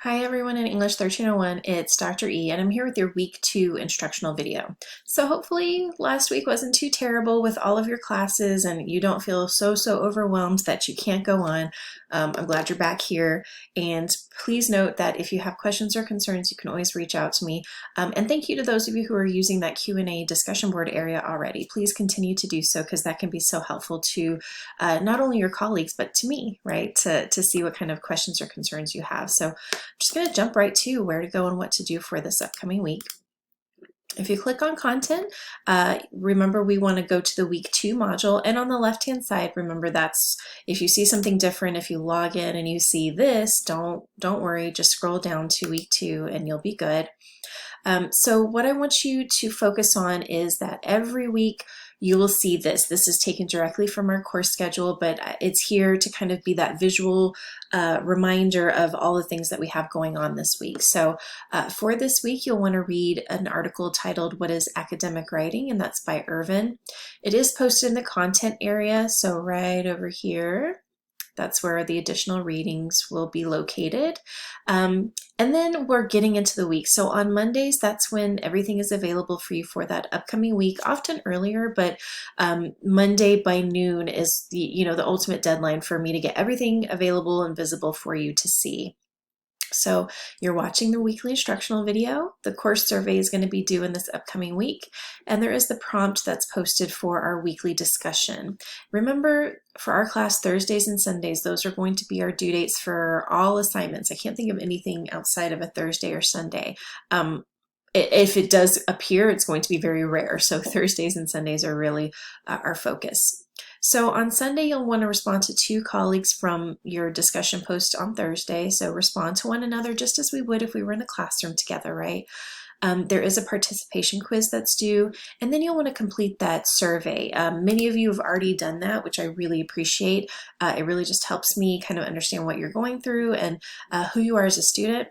Hi everyone in English 1301, it's Dr. E and I'm here with your week 2 instructional video. So hopefully last week wasn't too terrible with all of your classes and you don't feel so overwhelmed that you can't go on. I'm glad you're back here, and please note that if you have questions or concerns you can always reach out to me. And thank you to those of you who are using that Q&A discussion board area already. Please continue to do so because that can be so helpful to not only your colleagues but to me, right, to see what kind of questions or concerns you have. So I'm just going to jump right to where to go and what to do for this upcoming week. If you click on content, remember we want to go to the week 2 module, and on the left hand side, remember that's if you see something different, if you log in and you see this, don't worry, just scroll down to week 2 and you'll be good. So what I want you to focus on is that every week you will see this. This is taken directly from our course schedule, but it's here to kind of be that visual reminder of all the things that we have going on this week. So for this week, you'll want to read an article titled "What is Academic Writing?" and that's by Irvin. It is posted in the content area, so right over here. That's where the additional readings will be located. And then we're getting into the week. So on Mondays, that's when everything is available for you for that upcoming week, often earlier, but Monday by noon is the ultimate deadline for me to get everything available and visible for you to see. So you're watching the weekly instructional video. The course survey is going to be due in this upcoming week, and there is the prompt that's posted for our weekly discussion. Remember, for our class, Thursdays and Sundays, those are going to be our due dates for all assignments. I can't think of anything outside of a Thursday or Sunday. If it does appear, it's going to be very rare. So Thursdays and Sundays are really our focus. So on Sunday, you'll want to respond to 2 colleagues from your discussion post on Thursday. So respond to one another just as we would if we were in a classroom together, right? There is a participation quiz that's due, and then you'll want to complete that survey. Many of you have already done that, which I really appreciate. It really just helps me kind of understand what you're going through and who you are as a student.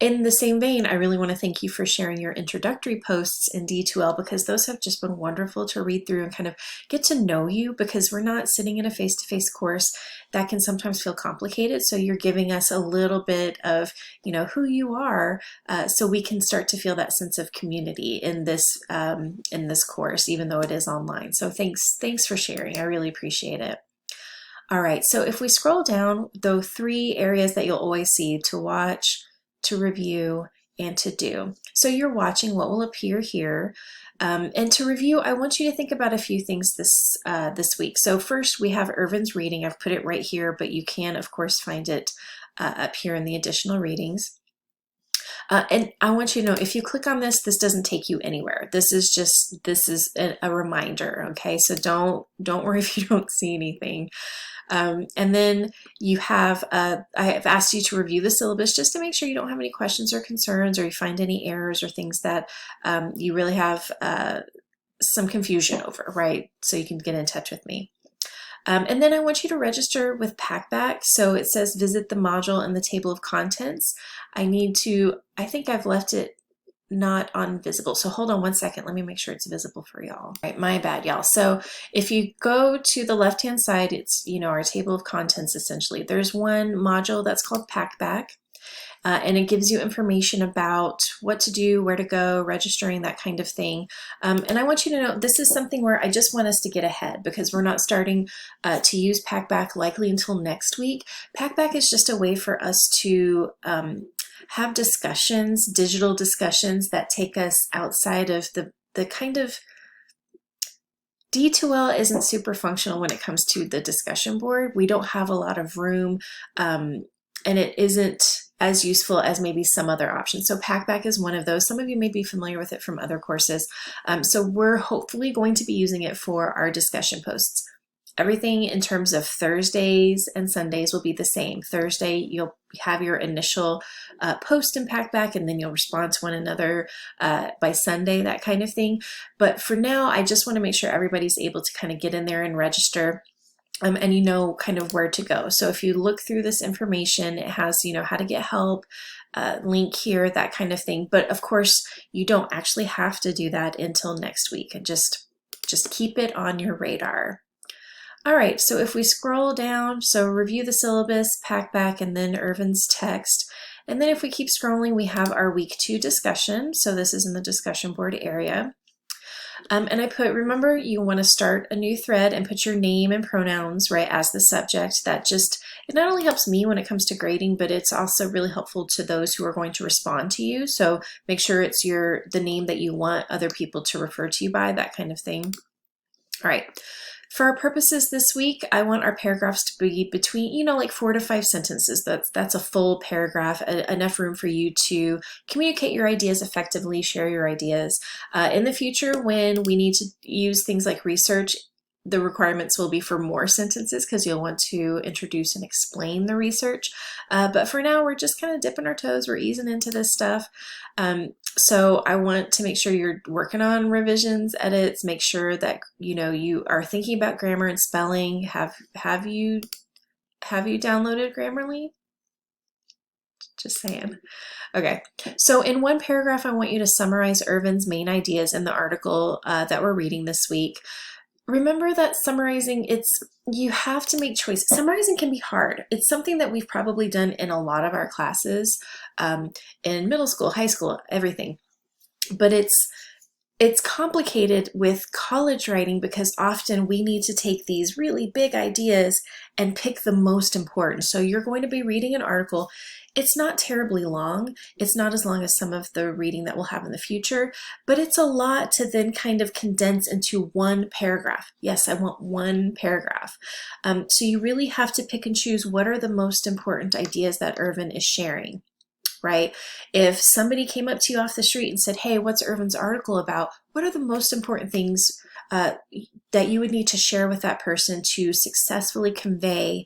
In the same vein, I really want to thank you for sharing your introductory posts in D2L, because those have just been wonderful to read through and kind of get to know you, because we're not sitting in a face-to-face course. That can sometimes feel complicated. So you're giving us a little bit of, who you are, so we can start to feel that sense of community in this course, even though it is online. So thanks for sharing. I really appreciate it. All right, so if we scroll down, the 3 areas that you'll always see: to watch, to review, and to do. So you're watching what will appear here. And to review, I want you to think about a few things this week. So first, we have Irvin's reading. I've put it right here, but you can, of course, find it up here in the additional readings. And I want you to know, if you click on this, this doesn't take you anywhere. This is a reminder, okay? So don't worry if you don't see anything. And then you have, I have asked you to review the syllabus just to make sure you don't have any questions or concerns, or you find any errors or things that you really have some confusion over, right? So you can get in touch with me. And then I want you to register with Packback. So it says visit the module in the table of contents. I think I've left it not on visible. So hold on one second. Let me make sure it's visible for y'all. All right, my bad, y'all. So if you go to the left-hand side, it's, our table of contents, essentially. There's one module that's called Packback, and it gives you information about what to do, where to go, registering, that kind of thing. And I want you to know, this is something where I just want us to get ahead, because we're not starting to use Packback likely until next week. Packback is just a way for us to have discussions, digital discussions that take us outside of the kind of D2L isn't super functional when it comes to the discussion board. We don't have a lot of room, and it isn't as useful as maybe some other options. So Packback is one of those. Some of you may be familiar with it from other courses. So we're hopefully going to be using it for our discussion posts. Everything in terms of Thursdays and Sundays will be the same. Thursday, you'll have your initial post in Packback, and then you'll respond to one another by Sunday, that kind of thing. But for now, I just want to make sure everybody's able to kind of get in there and register. And you know kind of where to go. So if you look through this information, it has, how to get help, link here, that kind of thing. But of course, you don't actually have to do that until next week. And just keep it on your radar. All right, so if we scroll down, so review the syllabus, pack back, and then Irvin's text. And then if we keep scrolling, we have our week 2 discussion. So this is in the discussion board area. And I put, remember, you want to start a new thread and put your name and pronouns right as the subject. That just, it not only helps me when it comes to grading, but it's also really helpful to those who are going to respond to you. So make sure it's the name that you want other people to refer to you by, that kind of thing. All right. For our purposes this week, I want our paragraphs to be between, like 4 to 5 sentences. That's a full paragraph, enough room for you to communicate your ideas effectively, share your ideas. In the future, when we need to use things like research, the requirements will be for more sentences because you'll want to introduce and explain the research. But for now, we're just kind of dipping our toes. We're easing into this stuff. So I want to make sure you're working on revisions, edits, make sure that you are thinking about grammar and spelling. Have you downloaded Grammarly? Just saying. Okay, so in one paragraph, I want you to summarize Irvin's main ideas in the article that we're reading this week. Remember that summarizing, you have to make choices. Summarizing can be hard. It's something that we've probably done in a lot of our classes, in middle school, high school, everything. But it's complicated with college writing because often we need to take these really big ideas and pick the most important. So you're going to be reading an article. It's not terribly long. It's not as long as some of the reading that we'll have in the future, but it's a lot to then kind of condense into one paragraph. Yes, I want one paragraph. So you really have to pick and choose what are the most important ideas that Irvin is sharing. Right? If somebody came up to you off the street and said, hey, what's Irvin's article about? What are the most important things that you would need to share with that person to successfully convey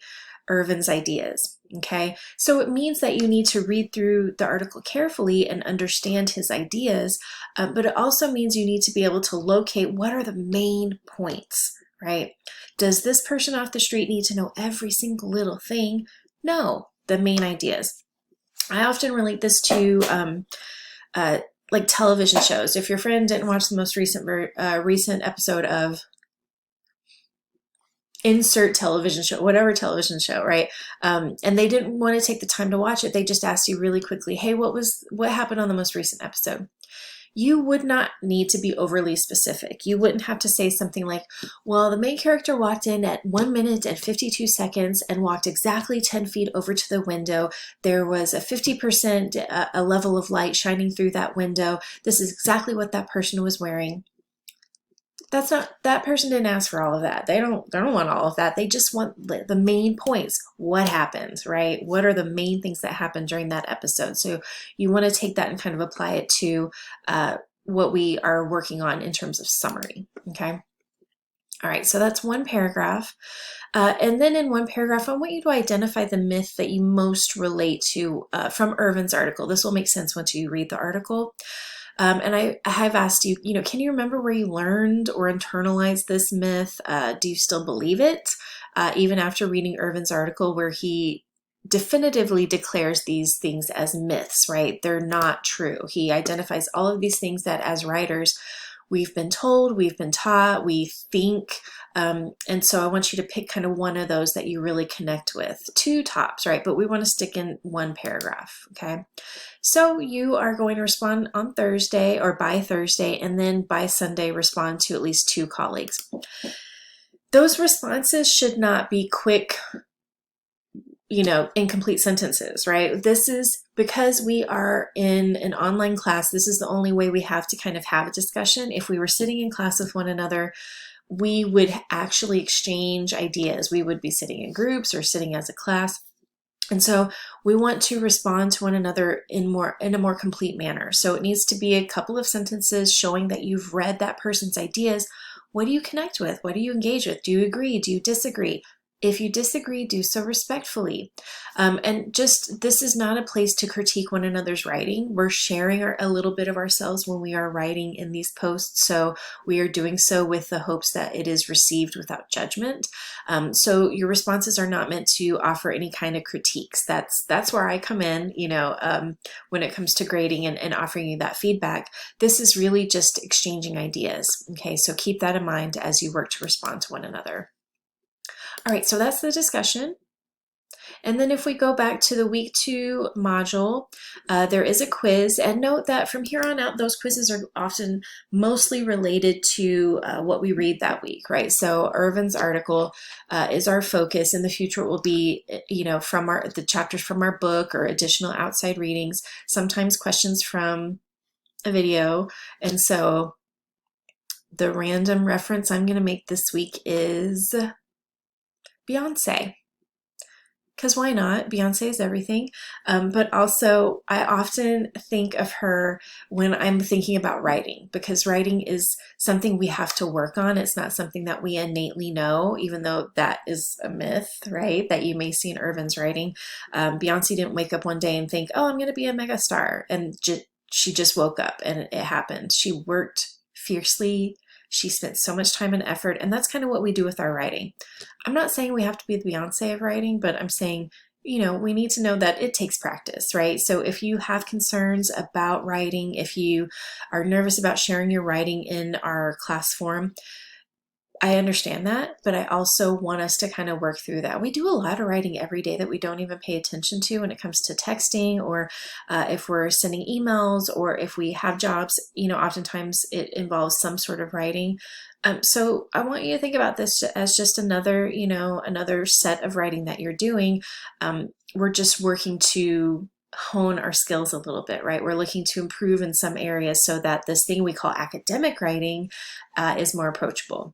Irvin's ideas? Okay, so it means that you need to read through the article carefully and understand his ideas, but it also means you need to be able to locate what are the main points, right? Does this person off the street need to know every single little thing? No, the main ideas. I often relate this to like television shows. If your friend didn't watch the most recent episode of insert television show, whatever television show, right? And they didn't want to take the time to watch it, they just asked you really quickly, hey, what happened on the most recent episode? You would not need to be overly specific. You wouldn't have to say something like, well, the main character walked in at 1 minute and 52 seconds and walked exactly 10 feet over to the window. There was a 50% a level of light shining through that window. This is exactly what that person was wearing. That person didn't ask for all of that. They don't want all of that. They just want the main points. What happened, right? What are the main things that happened during that episode? So you want to take that and kind of apply it to what we are working on in terms of summary, okay? All right, so that's one paragraph. And then in one paragraph, I want you to identify the myth that you most relate to from Irvin's article. This will make sense once you read the article. And I have asked you, can you remember where you learned or internalized this myth? Do you still believe it? Even after reading Irvin's article where he definitively declares these things as myths, right? They're not true. He identifies all of these things that as writers, we've been told, we've been taught, we think, and so I want you to pick kind of one of those that you really connect with. 2 tops, right? But we want to stick in one paragraph, okay? So you are going to respond on Thursday or by Thursday, and then by Sunday respond to at least 2 colleagues. Those responses should not be quick, incomplete sentences, right? This is because we are in an online class. This is the only way we have to kind of have a discussion. If we were sitting in class with one another, we would actually exchange ideas. We would be sitting in groups or sitting as a class. And so we want to respond to one another in a more complete manner. So it needs to be a couple of sentences showing that you've read that person's ideas. What do you connect with? What do you engage with? Do you agree? Do you disagree? If you disagree, do so respectfully. And just, this is not a place to critique one another's writing. We're sharing a little bit of ourselves when we are writing in these posts. So we are doing so with the hopes that it is received without judgment. So your responses are not meant to offer any kind of critiques. That's where I come in, when it comes to grading and offering you that feedback. This is really just exchanging ideas. Okay, so keep that in mind as you work to respond to one another. All right, so that's the discussion. And then if we go back to the week 2 module, there is a quiz. And note that from here on out, those quizzes are often mostly related to what we read that week, right? So Irvin's article is our focus. In the future, it will be, from the chapters from our book or additional outside readings, sometimes questions from a video. And so the random reference I'm going to make this week is Beyonce. Because why not? Beyonce is everything. But also, I often think of her when I'm thinking about writing, because writing is something we have to work on. It's not something that we innately know, even though that is a myth, right? That you may see in Irvin's writing. Beyonce didn't wake up one day and think, oh, I'm going to be a megastar. And she just woke up and it happened. She worked fiercely. She spent so much time and effort, and that's kind of what we do with our writing. I'm not saying we have to be the Beyonce of writing, but I'm saying, we need to know that it takes practice, right? So if you have concerns about writing, if you are nervous about sharing your writing in our class forum, I understand that, but I also want us to kind of work through that. We do a lot of writing every day that we don't even pay attention to when it comes to texting, or if we're sending emails, or if we have jobs, oftentimes it involves some sort of writing. So I want you to think about this as just another set of writing that you're doing. We're just working to hone our skills a little bit, right? We're looking to improve in some areas so that this thing we call academic writing is more approachable.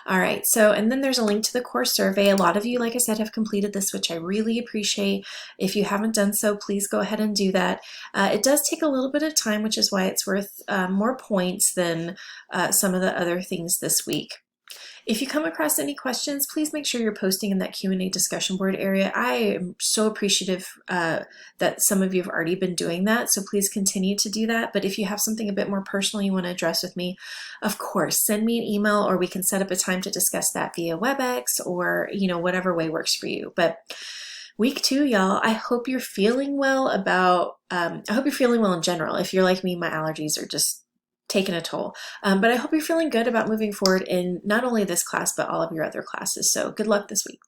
All right, so, and then there's a link to the course survey. A lot of you, like I said, have completed this, which I really appreciate. If you haven't done so, please go ahead and do that. It does take a little bit of time, which is why it's worth more points than some of the other things this week. If you come across any questions, please make sure you're posting in that Q&A discussion board area. I am so appreciative that some of you have already been doing that, so please continue to do that. But if you have something a bit more personal you want to address with me, of course, send me an email, or we can set up a time to discuss that via WebEx, or whatever way works for you. But week 2, y'all, I hope you're feeling well I hope you're feeling well in general. If you're like me, my allergies are just taken a toll. But I hope you're feeling good about moving forward in not only this class, but all of your other classes. So good luck this week.